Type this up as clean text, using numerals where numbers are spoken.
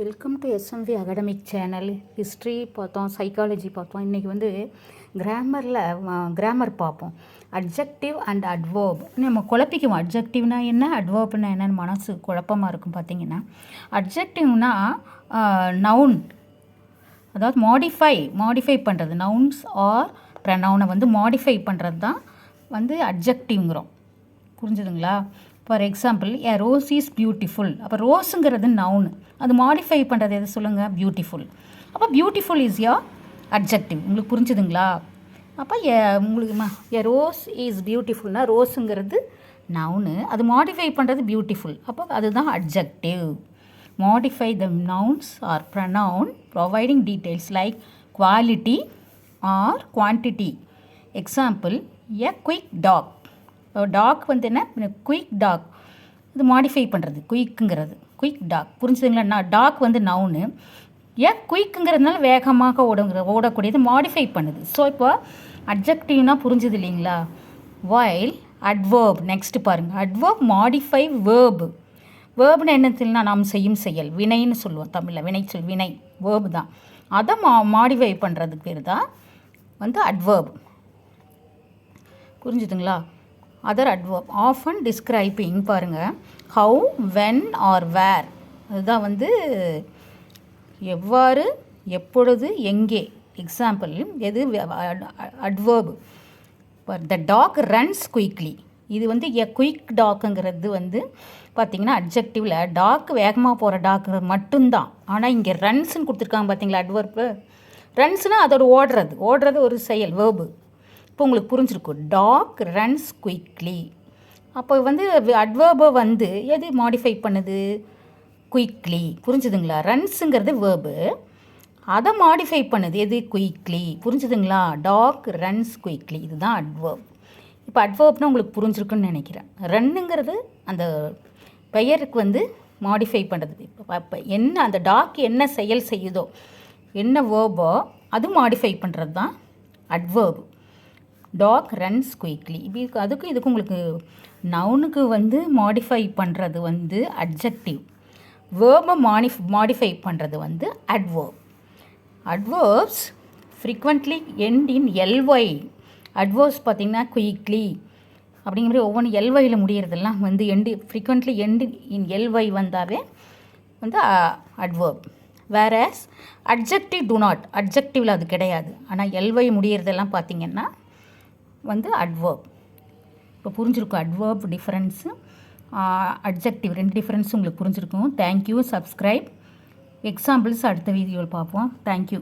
Welcome to SMV academic channel. History பார்த்தோம், psychology பார்த்தோம். இன்றைக்கி வந்து கிராமர் பார்ப்போம். அட்ஜெக்டிவ் அண்ட் அட்வர்ப் நம்ம குழப்பிக்குவோம். அட்ஜெக்டிவ்னா என்ன, அட்வர்ப்னா என்னன்னு மனசு குழப்பமாக இருக்கும். பார்த்திங்கன்னா அட்ஜெக்டிவ்னா நவுன், அதாவது மாடிஃபை பண்ணுறது. நவுன்ஸ் ஆர் ப்ரனவுனை வந்து மாடிஃபை பண்ணுறது தான் வந்து அட்ஜெக்டிவ்ங்கிறோம். புரிஞ்சுதுங்களா? For example, A rose is beautiful. அப்போ ரோஸுங்கிறது நவுனு, அது மாடிஃபை பண்ணுறது எது சொல்லுங்கள்? பியூட்டிஃபுல். அப்போ பியூட்டிஃபுல் இஸ் யோர் அட்ஜெக்டிவ். உங்களுக்கு புரிஞ்சுதுங்களா? அப்போ உங்களுக்கு ஏ ரோஸ் இஸ் பியூட்டிஃபுல்னா ரோஸுங்கிறது நவுனு, அது மாடிஃபை பண்ணுறது பியூட்டிஃபுல். அப்போ அதுதான் adjective. Modify the nouns or pronoun providing details like quality or quantity. Example, a quick dog. Dog வந்து என்ன? Quick dog. இது மாடிஃபை பண்ணுறது குயிக்குங்கிறது. Quick dog. புரிஞ்சுதுங்களா? டாக் வந்து நவுனு, ஏன் குயிக்குங்கிறதுனால வேகமாக ஓடக்கூடியது மாடிஃபை பண்ணுது. ஸோ இப்போ அட்ஜெக்டிவ்னா புரிஞ்சுது இல்லைங்களா? வைல் அட்வர்ப் நெக்ஸ்ட்டு பாருங்கள். Adverb modify verb. வேர்புன்னு என்னத்துலனா நாம் செய்யும் செயல், வினைன்னு சொல்லுவோம் தமிழில். வினை வேர்பு தான். அதை மாடிஃபை பண்ணுறதுக்கு பேர் தான் வந்து அட்வர்ப். புரிஞ்சுதுங்களா? அதர் அட்வர்ப் ஆஃபன் டிஸ்கிரைபிங் பாருங்கள், ஹவு, வென் ஆர் வேர். அதுதான் வந்து எவ்வாறு, எப்பொழுது, எங்கே. எக்ஸாம்பிள் எது அட்வர்ப். த டாக் ரன்ஸ் குயிக்லி. இது வந்து எ குயிக் டாக்குங்கிறது வந்து பார்த்திங்கன்னா அட்ஜெக்டிவில் டாக் வேகமாக போகிற டாக்கு மட்டும்தான். ஆனால் இங்கே ரன்ஸ்ன்னு கொடுத்துருக்காங்க பார்த்தீங்களா அட்வர்ப்பு. ரன்ஸ்னால் அதோட ஓடுறது ஒரு செயல், வேர்பு. இப்போ உங்களுக்கு புரிஞ்சிருக்கும். Dog runs quickly. அப்போ வந்து அட்வர்பை வந்து எது மாடிஃபை பண்ணுது? குயிக்லி. புரிஞ்சுதுங்களா? ரன்ஸுங்கிறது வேர்பு, அதை மாடிஃபை பண்ணுது எது? குயிக்லி. புரிஞ்சுதுங்களா? டாக் ரன்ஸ் குயிக்லி, இதுதான் அட்வர்ப். இப்போ அட்வர்ப்னால் உங்களுக்கு புரிஞ்சிருக்குன்னு நினைக்கிறேன். ரன்னுங்கிறது அந்த பெயருக்கு வந்து மாடிஃபை பண்ணுறது. இப்போ என்ன அந்த டாக் என்ன செயல் செய்யுதோ, என்ன வேர்போ அது மாடிஃபை பண்ணுறது தான் அட்வர்ப். Talk runs quickly. அதுக்கும் இதுக்கும் உங்களுக்கு நவுனுக்கு வந்து மாடிஃபை பண்ணுறது வந்து அட்ஜெக்டிவ், வேர்பை மாடிஃபை பண்ணுறது வந்து adverb. Adverbs frequently end in LY. Adverbs பார்த்திங்கன்னா குயிக்லி அப்படிங்கிற மாதிரி ஒவ்வொன்றும் எல்ஒயில் முடிகிறதெல்லாம் வந்து ஃப்ரீக்வெண்ட்லி எண்ட் இன் எல்ஒய் வந்தாவே வந்து adverb. Whereas adjective do not. அட்ஜெக்டிவில் அது கிடையாது. ஆனால் எல்ஒய் முடிகிறதெல்லாம் பார்த்திங்கன்னா வந்து அட்வர்ப். இப்போ புரிஞ்சிருக்கும் அட்வர்ப் டிஃப்ரென்ஸு, அட்ஜெக்டிவ் ரெண்டு டிஃப்ரென்ஸும் உங்களுக்கு புரிஞ்சிருக்கும். தேங்க்யூ. சப்ஸ்கிரைப். எக்ஸாம்பிள்ஸ் அடுத்த வீடியோவில் பார்ப்போம். தேங்க்யூ.